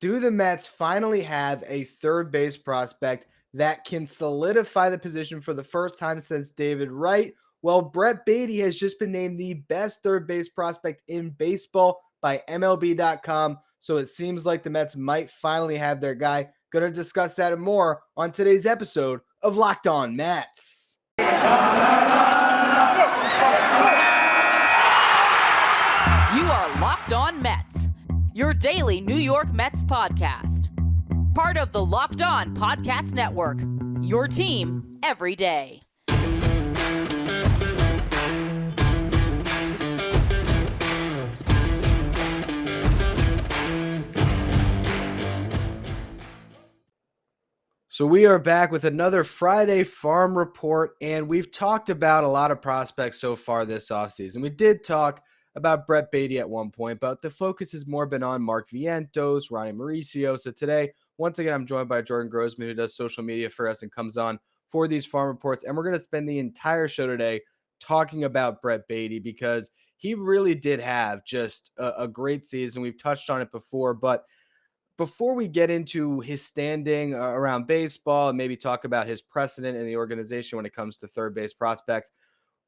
Do the Mets finally have a third base prospect that can solidify the position for the first time since David Wright? Well, Brett Baty has just been named the best third base prospect in baseball by MLB.com. So it seems like the Mets might finally have their guy. Going to discuss that and more on today's episode of Locked On Mets. You are Locked On Mets, your daily New York Mets podcast. Part of the Locked On Podcast Network, your team every day. So we are back with another Friday Farm Report, and we've talked about a lot of prospects so far this offseason. We did talk about Brett Baty at one point, but the focus has more been on Mark Vientos, Ronnie Mauricio. So today, once again, I'm joined by Jordan Grossman, who does social media for us and comes on for these Farm Reports. And we're going to spend the entire show today talking about Brett Baty because he really did have just a great season. We've touched on it before, but before we get into his standing around baseball and maybe talk about his precedent in the organization when it comes to third base prospects,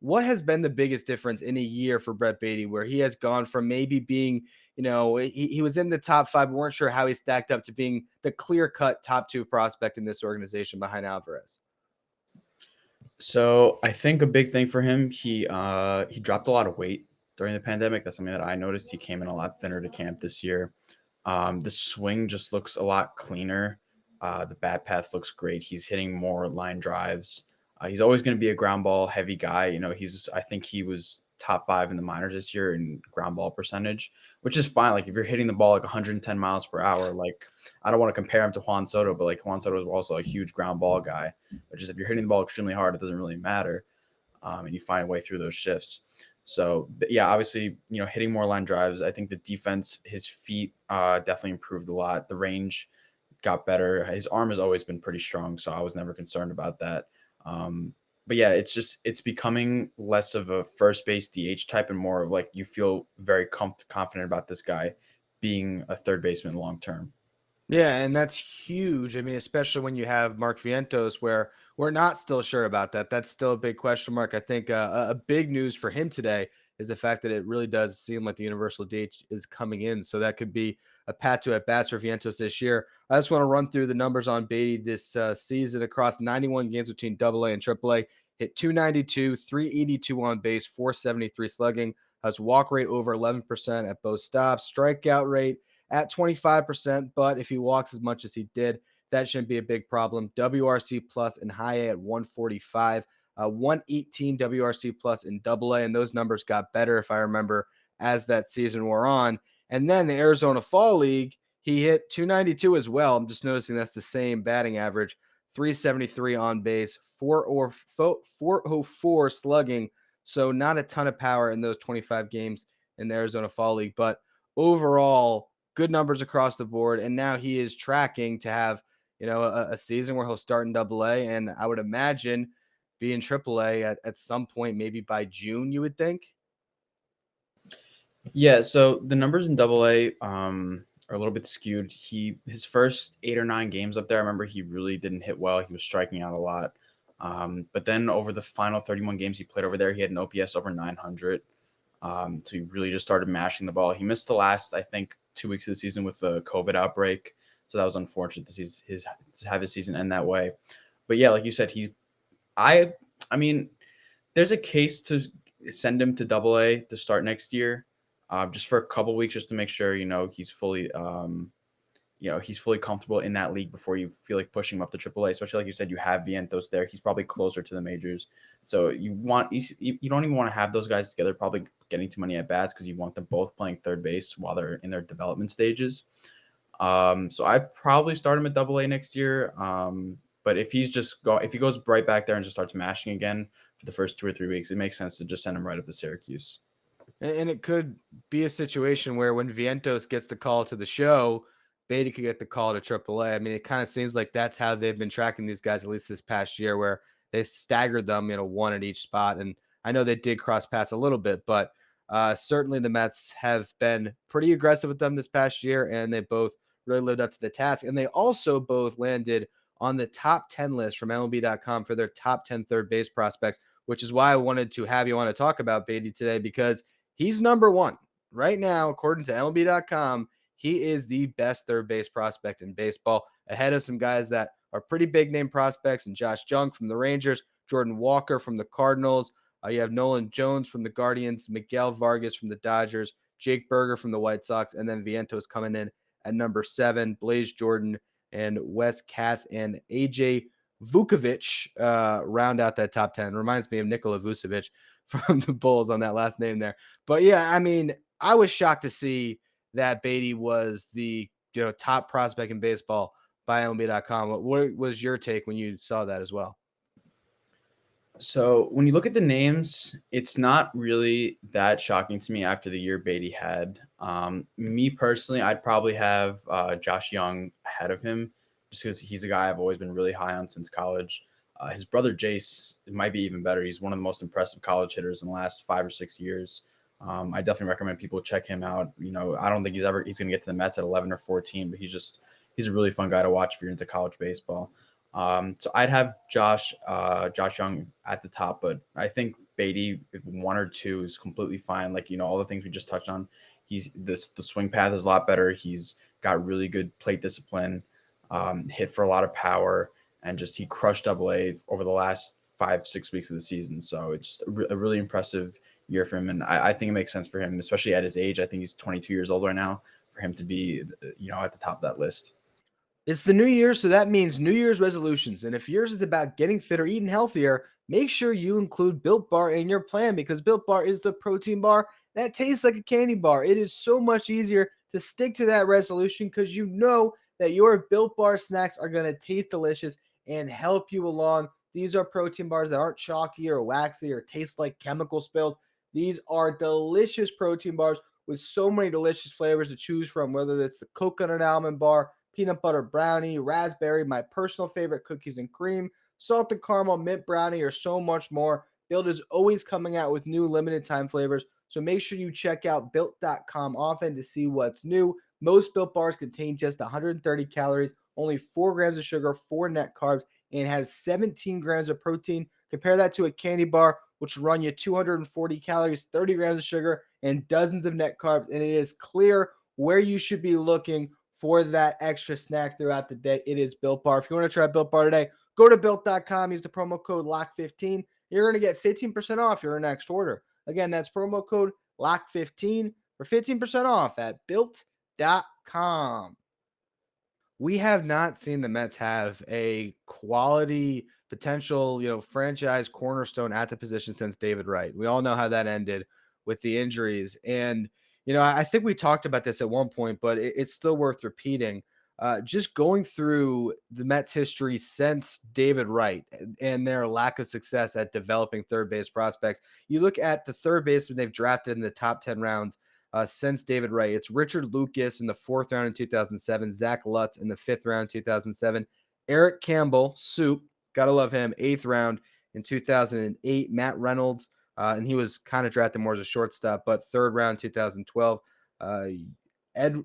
what has been the biggest difference in a year for Brett Baty where he has gone from maybe being, he was in the top five, we weren't sure how he stacked up, to being the clear-cut top two prospect in this organization behind Alvarez? So I think a big thing for him, he dropped a lot of weight during the pandemic. That's something that I noticed. He came in a lot thinner to camp this year. The swing just looks a lot cleaner. The bat path looks great. He's hitting more line drives. He's always going to be a ground ball heavy guy. I think he was top 5 in the minors this year in ground ball percentage, which is fine. Like if you're hitting the ball like 110 miles per hour, like I don't want to compare him to Juan Soto, but like Juan Soto is also a huge ground ball guy. But just if you're hitting the ball extremely hard, it doesn't really matter. And you find a way through those shifts. So yeah, obviously, hitting more line drives. I think the defense, his feet definitely improved a lot. The range got better. His arm has always been pretty strong, so I was never concerned about that. But yeah, it's becoming less of a first base DH type and more of like you feel very confident about this guy being a third baseman long term. Yeah, and that's huge. I mean, especially when you have Mark Vientos, where we're not still sure about that. That's still a big question mark. I think a big news for him today is the fact that it really does seem like the universal DH is coming in. So that could be a pat to at bats for Vientos this year. I just want to run through the numbers on Baty this season across 91 games between AA and AAA. Hit 292, 382 on base, 473 slugging. Has walk rate over 11% at both stops. Strikeout rate at 25%, but if he walks as much as he did, that shouldn't be a big problem. WRC plus in high A at 145, 118 WRC plus in double A, and those numbers got better, if I remember, as that season wore on. And then the Arizona Fall League, he hit 292 as well. I'm just noticing that's the same batting average, 373 on base, 404 slugging, so not a ton of power in those 25 games in the Arizona Fall League, but overall, good numbers across the board, and now he is tracking to have, a season where he'll start in AA, and I would imagine be in AAA at some point, maybe by June, you would think? Yeah, so the numbers in AA are a little bit skewed. His first 8 or 9 games up there, I remember he really didn't hit well. He was striking out a lot. But then over the final 31 games he played over there, he had an OPS over 900. So he really just started mashing the ball. He missed the last, I think, 2 weeks of the season with the COVID outbreak. So that was unfortunate to have his season end that way. But yeah, like you said, I mean, there's a case to send him to AA to start next year, just for a couple weeks, just to make sure, he's fully, he's fully comfortable in that league before you feel like pushing him up to AAA, especially like you said, you have Vientos there. He's probably closer to the majors. So you don't even want to have those guys together, probably getting too many at bats because you want them both playing third base while they're in their development stages. So I'd probably start him at AA next year. But if he goes right back there and just starts mashing again for the first 2 or 3 weeks, it makes sense to just send him right up to Syracuse. And it could be a situation where when Vientos gets the call to the show, Baty could get the call to AAA. I mean, it kind of seems like that's how they've been tracking these guys, at least this past year, where they staggered them, one at each spot. And I know they did cross paths a little bit, but certainly the Mets have been pretty aggressive with them this past year, and they both really lived up to the task. And they also both landed on the top 10 list from MLB.com for their top 10 third base prospects, which is why I wanted to have you on to talk about Baty today, because he's number one right now, according to MLB.com. He is the best third base prospect in baseball, ahead of some guys that are pretty big name prospects, and Josh Jung from the Rangers, Jordan Walker from the Cardinals. You have Nolan Jones from the Guardians, Miguel Vargas from the Dodgers, Jake Berger from the White Sox, and then Vientos coming in at number 7, Blaze Jordan and Wes Kath and AJ Vukovic round out that top 10. Reminds me of Nikola Vucevic from the Bulls on that last name there. But yeah, I mean, I was shocked to see that Baty was the top prospect in baseball by MLB.com. What was your take when you saw that as well? So when you look at the names, it's not really that shocking to me after the year Beatty had. Me personally, I'd probably have Josh Young ahead of him just because he's a guy I've always been really high on since college. His brother Jace might be even better. He's one of the most impressive college hitters in the last 5 or 6 years. I definitely recommend people check him out. I don't think he's going to get to the Mets at 11 or 14, but he's a really fun guy to watch if you're into college baseball. So I'd have Josh Young at the top, but I think Baty, if 1 or 2 is completely fine. Like, all the things we just touched on, the swing path is a lot better. He's got really good plate discipline, hit for a lot of power, and he crushed Double-A over the last 5-6 weeks of the season. So it's just a really impressive year for him. And I think it makes sense for him, especially at his age. I think he's 22 years old right now, for him to be, at the top of that list. It's the new year, so that means New Year's resolutions. And if yours is about getting fit or eating healthier, make sure you include Built Bar in your plan, because Built Bar is the protein bar that tastes like a candy bar. It is so much easier to stick to that resolution because you know that your Built Bar snacks are going to taste delicious and help you along. These are protein bars that aren't chalky or waxy or taste like chemical spills. These are delicious protein bars with so many delicious flavors to choose from, whether it's the coconut almond bar, peanut butter brownie, raspberry, my personal favorite, cookies and cream, salted caramel, mint brownie, or so much more. Built is always coming out with new limited time flavors, so make sure you check out built.com often to see what's new. Most Built bars contain just 130 calories, only 4 grams of sugar, 4 net carbs, and has 17 grams of protein. Compare that to a candy bar, which will run you 240 calories, 30 grams of sugar, and dozens of net carbs, and it is clear where you should be looking for that extra snack throughout the day. It is Built Bar. If you want to try Built Bar today, go to built.com, use the promo code LOCK15. You're going to get 15% off your next order. Again, that's promo code LOCK15 for 15% off at built.com. We have not seen the Mets have a quality potential, franchise cornerstone at the position since David Wright. We all know how that ended with the injuries. And I think we talked about this at one point, but it's still worth repeating. Just going through the Mets history since David Wright and their lack of success at developing third base prospects. You look at the third baseman they've drafted in the top 10 rounds since David Wright. It's Richard Lucas in the 4th round in 2007, Zach Lutz in the 5th round in 2007, Eric Campbell, Soup, gotta love him, 8th round in 2008, Matt Reynolds, and he was kind of drafted more as a shortstop, but 3rd round 2012. Ed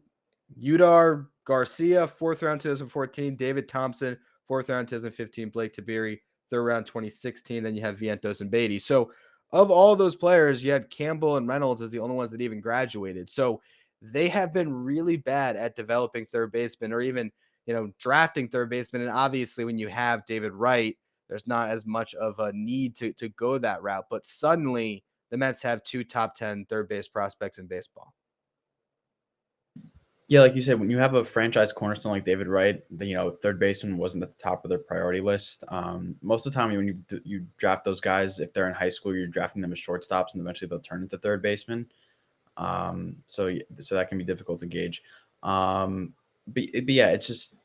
Udar Garcia, 4th round 2014. David Thompson, 4th round 2015. Blake Tabiri, 3rd round 2016. Then you have Vientos and Baty. So of all those players, you had Campbell and Reynolds as the only ones that even graduated. So they have been really bad at developing third baseman or even, drafting third baseman. And obviously when you have David Wright, there's not as much of a need to go that route. But suddenly the Mets have 2 top 10 third base prospects in baseball. Yeah, like you said, when you have a franchise cornerstone like David Wright, third baseman wasn't at the top of their priority list. Most of the time when you draft those guys, if they're in high school, you're drafting them as shortstops, and eventually they'll turn into third baseman. So that can be difficult to gauge. But yeah, it's just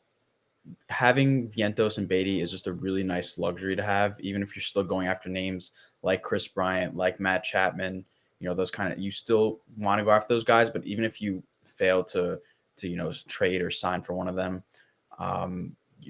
having Vientos and Baty is just a really nice luxury to have, even if you're still going after names like Chris Bryant, like Matt Chapman, those you still want to go after those guys. But even if you fail to trade or sign for one of them,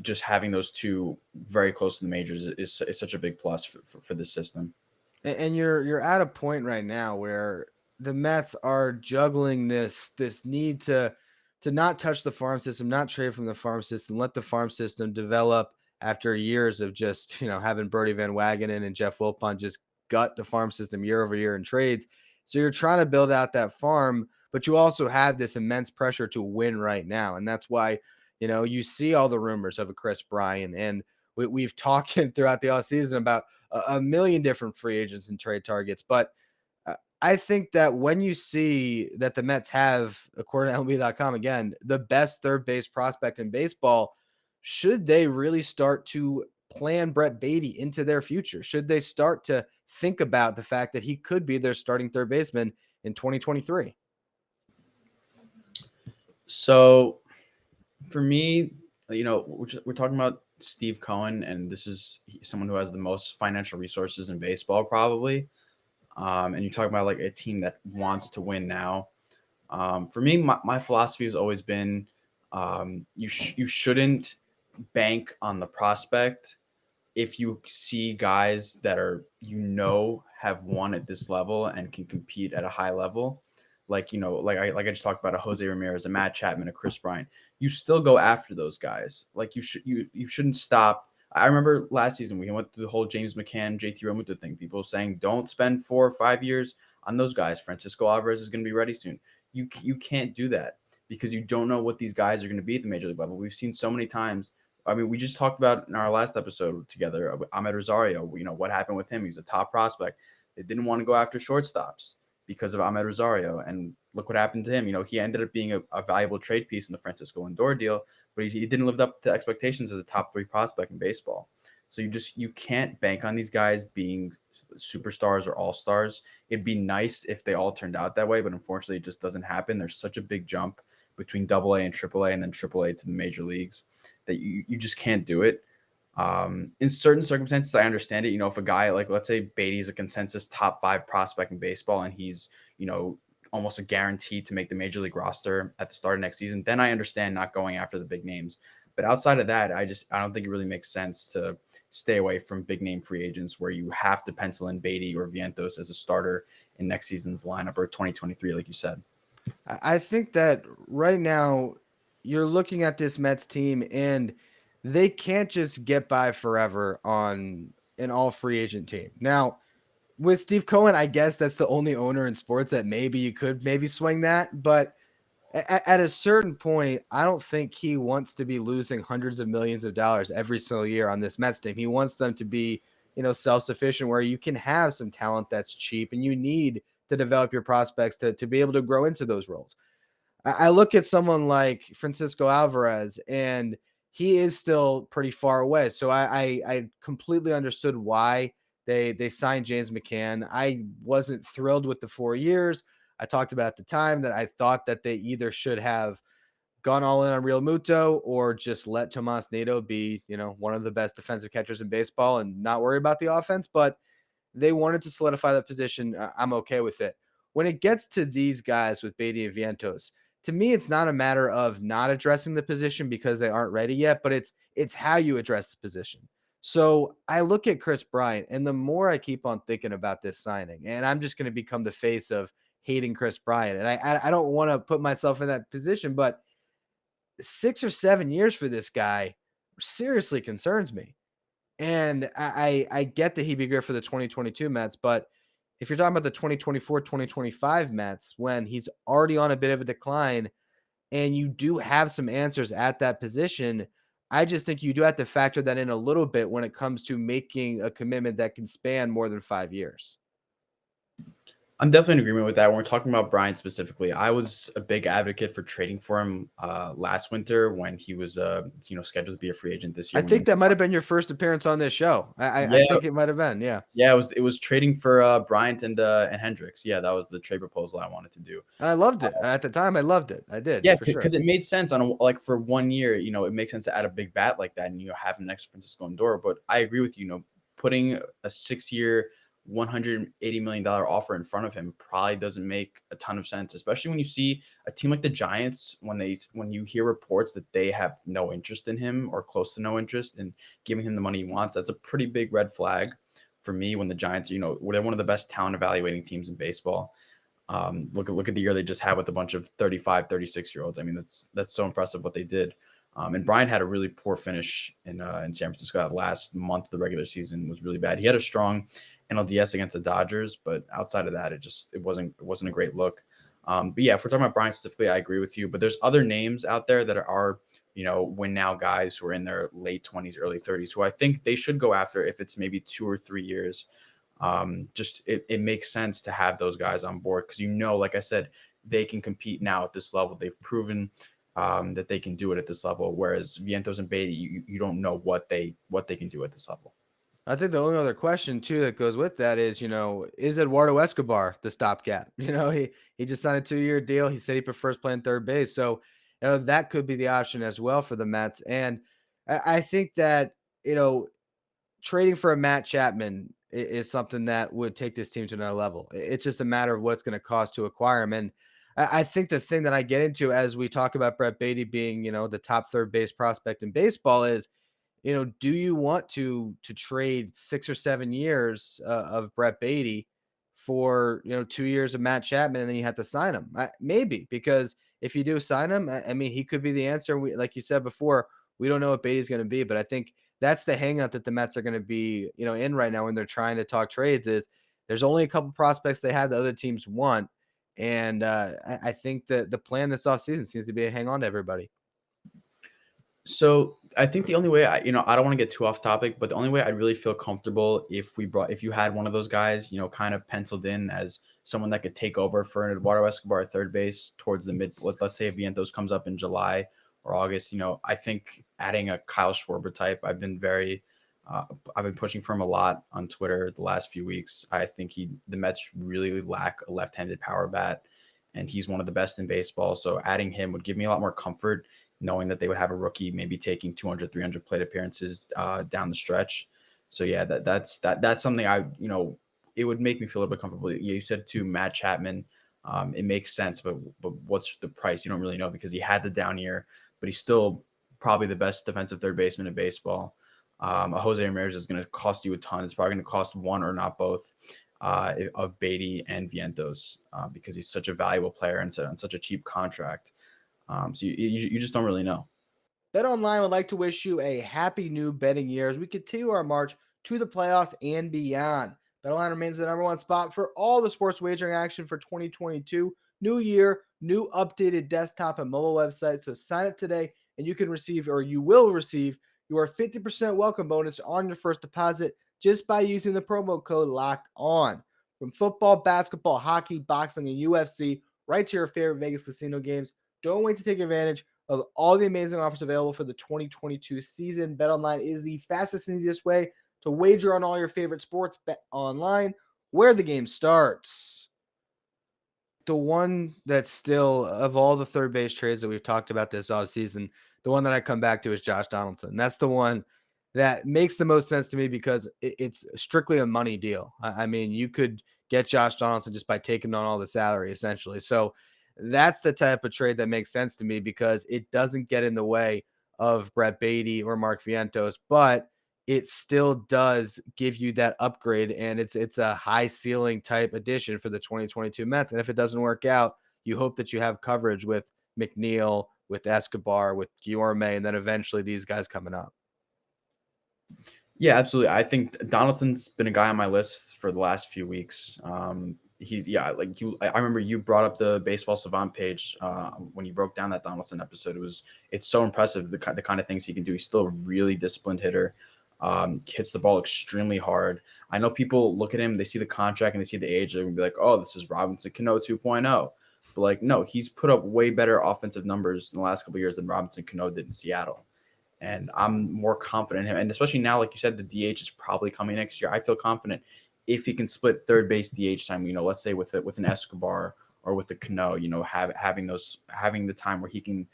just having those 2 very close to the majors is such a big plus for this system. And you're at a point right now where the Mets are juggling this need to to not touch the farm system, not trade from the farm system, let the farm system develop after years of just, having Bertie Van Wagenen and Jeff Wilpon just gut the farm system year over year in trades. So you're trying to build out that farm, but you also have this immense pressure to win right now. And that's why, you see all the rumors of a Chris Bryant. And we've talked throughout the offseason about a million different free agents and trade targets. But I think that when you see that the Mets have, according to MLB.com, again, the best third base prospect in baseball, should they really start to plan Brett Baty into their future? Should they start to think about the fact that he could be their starting third baseman in 2023? So for me, we're talking about Steve Cohen, and this is someone who has the most financial resources in baseball, probably. And you're talking about like a team that wants to win now. For me, my philosophy has always been you shouldn't bank on the prospect if you see guys that are have won at this level and can compete at a high level. Like I just talked about a Jose Ramirez, a Matt Chapman, a Chris Bryant. You still go after those guys. Like you shouldn't stop. I remember last season we went through the whole James McCann, JT Realmuto thing. People saying don't spend 4 or 5 years on those guys. Francisco Alvarez is going to be ready soon. You can't do that because you don't know what these guys are going to be at the major league level. We've seen so many times. I mean, we just talked about in our last episode together, Ahmed Rosario. What happened with him? He's a top prospect. They didn't want to go after shortstops because of Ahmed Rosario, and look what happened to him. He ended up being a valuable trade piece in the Francisco Lindor deal, but he didn't live up to expectations as a top 3 prospect in baseball. So you can't bank on these guys being superstars or all-stars. It'd be nice if they all turned out that way, but unfortunately it just doesn't happen. There's such a big jump between AA and AAA and then AAA to the major leagues that you just can't do it. In certain circumstances, I understand it. If a guy like, let's say Baty is a consensus top 5 prospect in baseball and he's, almost a guarantee to make the major league roster at the start of next season, then I understand not going after the big names. But outside of that, I don't think it really makes sense to stay away from big name free agents where you have to pencil in Baty or Vientos as a starter in next season's lineup or 2023, like you said. I think that right now you're looking at this Mets team and they can't just get by forever on an all free agent team. Now, with Steve Cohen, I guess that's the only owner in sports that maybe you could swing that. But at a certain point, I don't think he wants to be losing hundreds of millions of dollars every single year on this Mets team. He wants them to be, self-sufficient where you can have some talent that's cheap and you need to develop your prospects to be able to grow into those roles. I look at someone like Francisco Alvarez and he is still pretty far away. So I completely understood why they signed James McCann. I wasn't thrilled with the 4 years. I talked about at the time that I thought that they either should have gone all in on Real Muto or just let Tomas Nido be, one of the best defensive catchers in baseball and not worry about the offense. But they wanted to solidify that position. I'm okay with it. When it gets to these guys with Baty and Vientos, to me, it's not a matter of not addressing the position because they aren't ready yet, but it's how you address the position. So I look at Chris Bryant, and the more I keep on thinking about this signing, and I'm just going to become the face of hating Chris Bryant. And I don't want to put myself in that position, but 6 or 7 years for this guy seriously concerns me. And I get that he'd be good for the 2022 Mets, but if you're talking about the 2024, 2025 Mets, when he's already on a bit of a decline and you do have some answers at that position, I just think you do have to factor that in a little bit when it comes to making a commitment that can span more than 5 years. I'm definitely in agreement with that. When we're talking about Bryant specifically, I was a big advocate for trading for him last winter when he was, scheduled to be a free agent this year. I think that might have been your first appearance on this show. I think it might have been. Yeah. Yeah, it was trading for Bryant and Hendricks. Yeah, that was the trade proposal I wanted to do. And I loved it. At the time, I loved it. I did. Yeah, because it made sense for 1 year. It makes sense to add a big bat like that and have him next to Francisco Lindor. But I agree with you. Putting a 6-year, $180 million offer in front of him probably doesn't make a ton of sense, especially when you see a team like the Giants, when you hear reports that they have no interest in him or close to no interest in giving him the money he wants. That's a pretty big red flag for me when the Giants, they're one of the best talent evaluating teams in baseball. Look at the year they just had with a bunch of 35, 36-year-olds. I mean, that's so impressive what they did. And Brian had a really poor finish in San Francisco. That last month of the regular season was really bad. He had a strong NLDS against the Dodgers, but outside of that, it wasn't a great look. But yeah, if we're talking about Brian specifically, I agree with you. But there's other names out there that are win now guys who are in their late 20s, early 30s, who I think they should go after if it's maybe 2 or 3 years. Just it makes sense to have those guys on board because like I said, they can compete now at this level. They've proven that they can do it at this level. Whereas Vientos and Baty, you don't know what they can do at this level. I think the only other question too that goes with that is, is Eduardo Escobar the stopgap? He just signed a 2-year deal. He said he prefers playing third base. So, that could be the option as well for the Mets. And I think that, trading for a Matt Chapman is something that would take this team to another level. It's just a matter of what it's going to cost to acquire him. And I think the thing that I get into as we talk about Brett Baty being, the top third base prospect in baseball is, do you want to trade 6 or 7 years of Brett Baty for 2 years of Matt Chapman, and then you have to sign him? Maybe, because if you do sign him, I mean, he could be the answer. Like you said before, we don't know what Baty's going to be, but I think that's the hangup that the Mets are going to be in right now when they're trying to talk trades. Is there's only a couple prospects they have that other teams want, and I think that the plan this offseason seems to be to hang on to everybody. So I think the only way I don't want to get too off topic, but the only way I'd really feel comfortable if you had one of those guys, kind of penciled in as someone that could take over for an Eduardo Escobar at third base towards the let's say if Vientos comes up in July or August, I think adding a Kyle Schwarber type, I've been pushing for him a lot on Twitter the last few weeks. I think the Mets really lack a left-handed power bat, and he's one of the best in baseball. So adding him would give me a lot more comfort knowing that they would have a rookie maybe taking 200, 300 plate appearances down the stretch. So yeah, that's something it would make me feel a little bit comfortable. Yeah, you said too, Matt Chapman. It makes sense, but what's the price? You don't really know because he had the down year, but he's still probably the best defensive third baseman in baseball. A Jose Ramirez is going to cost you a ton. It's probably going to cost one or not both of Baty and Vientos because he's such a valuable player and on such a cheap contract. So you just don't really know. BetOnline would like to wish you a happy new betting year as we continue our march to the playoffs and beyond. BetOnline remains the number one spot for all the sports wagering action for 2022. New year, new updated desktop and mobile website. So sign up today and you will receive your 50% welcome bonus on your first deposit just by using the promo code Locked On. From football, basketball, hockey, boxing, and UFC, right to your favorite Vegas casino games. Don't wait to take advantage of all the amazing offers available for the 2022 season. BetOnline is the fastest and easiest way to wager on all your favorite sports. Bet online, where the game starts. The one that's still, of all the third base trades that we've talked about this offseason, the one that I come back to is Josh Donaldson. That's the one that makes the most sense to me because it's strictly a money deal. I mean, you could get Josh Donaldson just by taking on all the salary, essentially. So that's the type of trade that makes sense to me because it doesn't get in the way of Brett Baty or Mark Vientos, but it still does give you that upgrade, and it's a high ceiling type addition for the 2022 Mets. And if it doesn't work out, you hope that you have coverage with McNeil, with Escobar, with Guillorme, and then eventually these guys coming up. Yeah, absolutely. I think Donaldson's been a guy on my list for the last few weeks. I remember you brought up the Baseball Savant page when you broke down that Donaldson episode. It's so impressive the kind of things he can do. He's still a really disciplined hitter. Hits the ball extremely hard. I know people look at him, they see the contract and they see the age, they're gonna be like, "Oh, this is Robinson Cano 2.0." But no, he's put up way better offensive numbers in the last couple of years than Robinson Cano did in Seattle. And I'm more confident in him. And especially now, like you said, the DH is probably coming next year. I feel confident if he can split third base DH time, let's say with an Escobar or with a Cano, having the time where he can,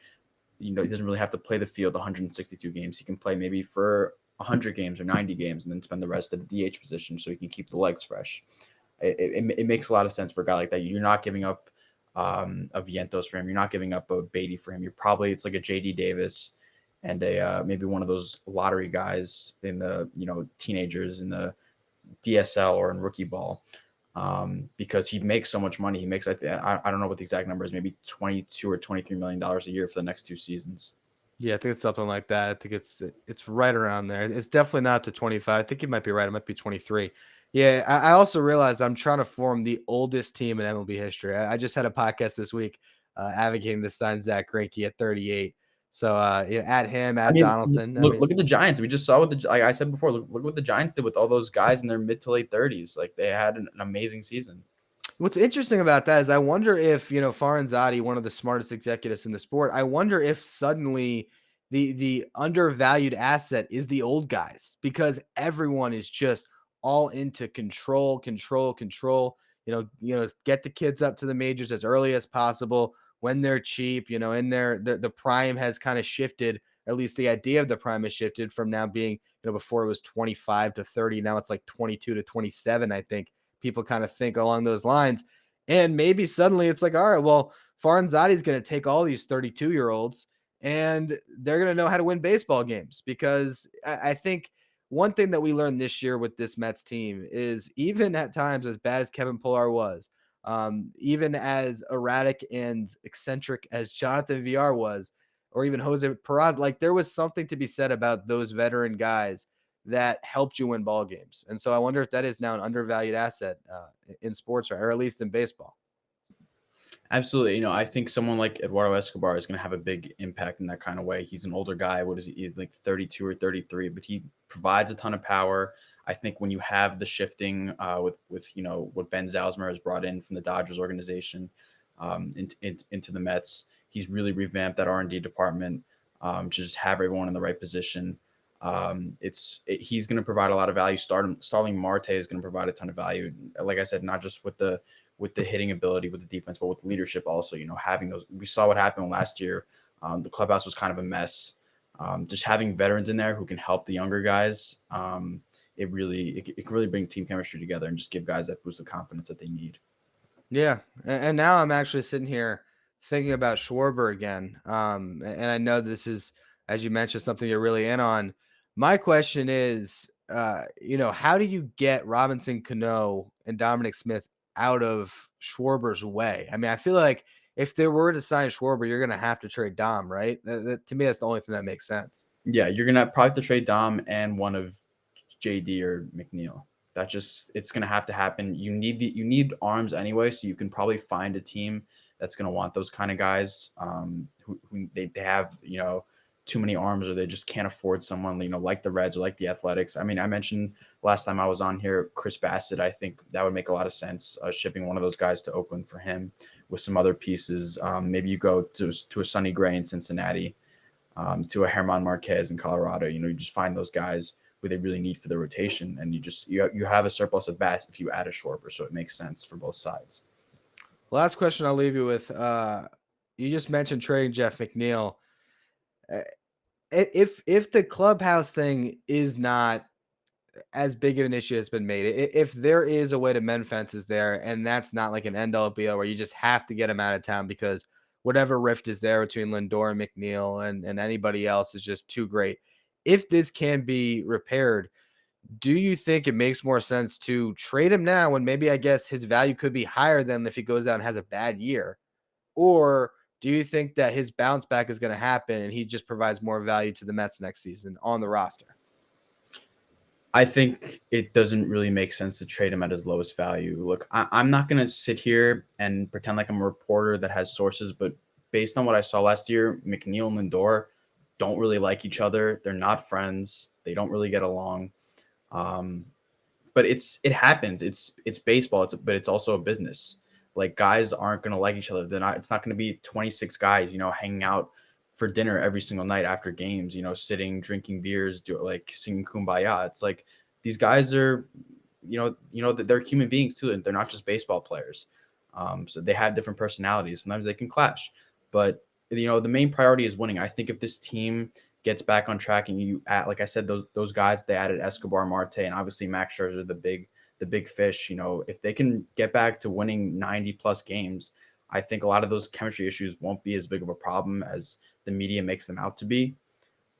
he doesn't really have to play the field 162 games. He can play maybe for 100 games or 90 games and then spend the rest of the DH position so he can keep the legs fresh. It makes a lot of sense for a guy like that. You're not giving up a Vientos for him. You're not giving up a Baty for him. It's like a JD Davis and maybe one of those lottery guys in the teenagers in the DSL or in rookie ball. because he makes so much money. He makes, I don't know what the exact number is, maybe 22 or $23 million a year for the next 2 seasons. Yeah, I think it's something like that. I think it's right around there. It's definitely not up to 25. I think you might be right. It might be 23. Yeah, I also realized I'm trying to form the oldest team in MLB history. I just had a podcast this week advocating to sign Zach Greinke at 38. So add him, I add mean, Donaldson. I look mean, at the Giants. We just saw what like I said before. Look what the Giants did with all those guys in their mid to late 30s. Like they had an amazing season. what's interesting about that is I wonder if, Faranzati, one of the smartest executives in the sport, I wonder if suddenly the undervalued asset is the old guys because everyone is just all into control, control, control. Get the kids up to the majors as early as possible when they're cheap, in the prime has kind of shifted, at least the idea of the prime has shifted from now being, before it was 25 to 30, now it's like 22 to 27, I think people kind of think along those lines. And maybe suddenly it's like, all right, well, Faranzati's going to take all these 32-year-olds and they're going to know how to win baseball games because I think one thing that we learned this year with this Mets team is even at times as bad as Kevin Pillar was, even as erratic and eccentric as Jonathan VR was, or even Jose Peraza, like there was something to be said about those veteran guys that helped you win ball games. And so I wonder if that is now an undervalued asset in sports, or at least in baseball. Absolutely. I think someone like Eduardo Escobar is going to have a big impact in that kind of way. He's an older guy. What is he? He's like 32 or 33, but he provides a ton of power. I think when you have the shifting with what Ben Zauzmer has brought in from the Dodgers organization into the Mets, he's really revamped that R&D department to just have everyone in the right position. He's going to provide a lot of value. Starling Marte is going to provide a ton of value. Like I said, not just with the hitting ability, with the defense, but with leadership also. Having those, we saw what happened last year. The clubhouse was kind of a mess. Just having veterans in there who can help the younger guys, it can really bring team chemistry together and just give guys that boost of confidence that they need. Yeah, and now I'm actually sitting here thinking about Schwarber again. And I know this is, as you mentioned, something you're really in on. My question is, how do you get Robinson Cano and Dominic Smith out of Schwarber's way? I mean, I feel like if they were to sign Schwarber, you're going to have to trade Dom, right? To me, that's the only thing that makes sense. Yeah, you're gonna probably have to trade Dom and one of JD or McNeil. It's gonna have to happen. You need arms anyway, so you can probably find a team that's gonna want those kind of guys who they have too many arms, or they just can't afford someone like the Reds or like the Athletics. I mean, I mentioned last time I was on here Chris Bassett. I think that would make a lot of sense, shipping one of those guys to Oakland for him with some other pieces. Maybe you go to a Sonny Gray in Cincinnati, to a Herman Marquez in Colorado. You just find those guys who they really need for the rotation, and you have a surplus of bats if you add a Schwarber, so it makes sense for both sides. Last question I'll leave you with. You just mentioned trading Jeff McNeil. If the clubhouse thing is not as big of an issue has been made, if there is a way to mend fences there, and that's not like an end all be all where you just have to get him out of town because whatever rift is there between Lindor and McNeil and anybody else is just too great. If this can be repaired, do you think it makes more sense to trade him now when maybe I guess his value could be higher than if he goes out and has a bad year? Or do you think that his bounce back is going to happen and he just provides more value to the Mets next season on the roster? I think it doesn't really make sense to trade him at his lowest value. Look, I'm not going to sit here and pretend like I'm a reporter that has sources, but based on what I saw last year, McNeil and Lindor don't really like each other. They're not friends. They don't really get along. But it happens. It's baseball. But it's also a business. Like guys aren't going to like each other. It's not going to be 26 guys, hanging out for dinner every single night after games, sitting, drinking beers, singing Kumbaya. It's like these guys are, they're human beings too, and they're not just baseball players. So they have different personalities. Sometimes they can clash, but the main priority is winning. I think if this team gets back on track and you add, like I said, those guys, they added Escobar, Marte, and obviously Max Scherzer, the big fish, if they can get back to winning 90 plus games, I think a lot of those chemistry issues won't be as big of a problem as the media makes them out to be.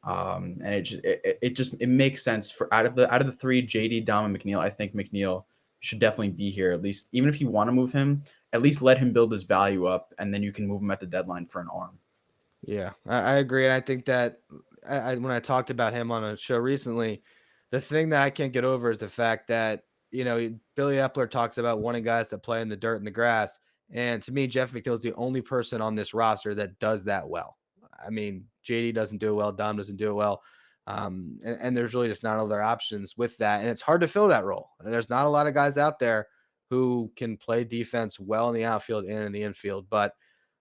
And it makes sense for out of the three, JD, Dom, and McNeil. I think McNeil should definitely be here. At least, even if you want to move him, at least let him build his value up, and then you can move him at the deadline for an arm. Yeah, I agree. And I think that when I talked about him on a show recently, the thing that I can't get over is the fact that, Billy Epler talks about wanting guys that play in the dirt and the grass. And to me, Jeff McNeil is the only person on this roster that does that well. I mean, JD doesn't do it well. Dom doesn't do it well. And there's really just not other options with that. And it's hard to fill that role. And there's not a lot of guys out there who can play defense well in the outfield and in the infield. But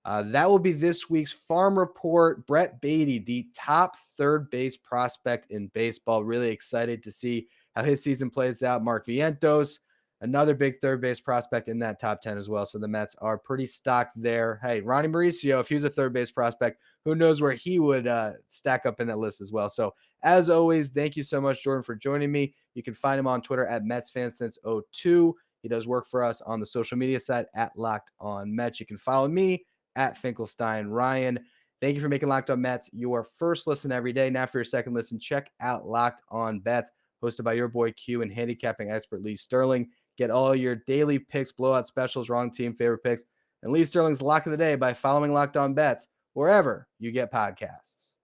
that will be this week's Farm Report. Brett Baty, the top third base prospect in baseball. Really excited to see how his season plays out. Mark Vientos, another big third base prospect in that top 10 as well. So the Mets are pretty stocked there. Hey, Ronnie Mauricio, if he was a third base prospect, who knows where he would stack up in that list as well. So as always, thank you so much, Jordan, for joining me. You can find him on Twitter at MetsFanSince02. He does work for us on the social media side at Locked On Mets. You can follow me at Finkelstein Ryan. Thank you for making Locked On Mets your first listen every day. Now for your second listen, check out Locked On Bets, hosted by your boy Q and handicapping expert Lee Sterling. Get all your daily picks, blowout specials, wrong team, favorite picks, and Lee Sterling's lock of the day by following Locked On Bets wherever you get podcasts.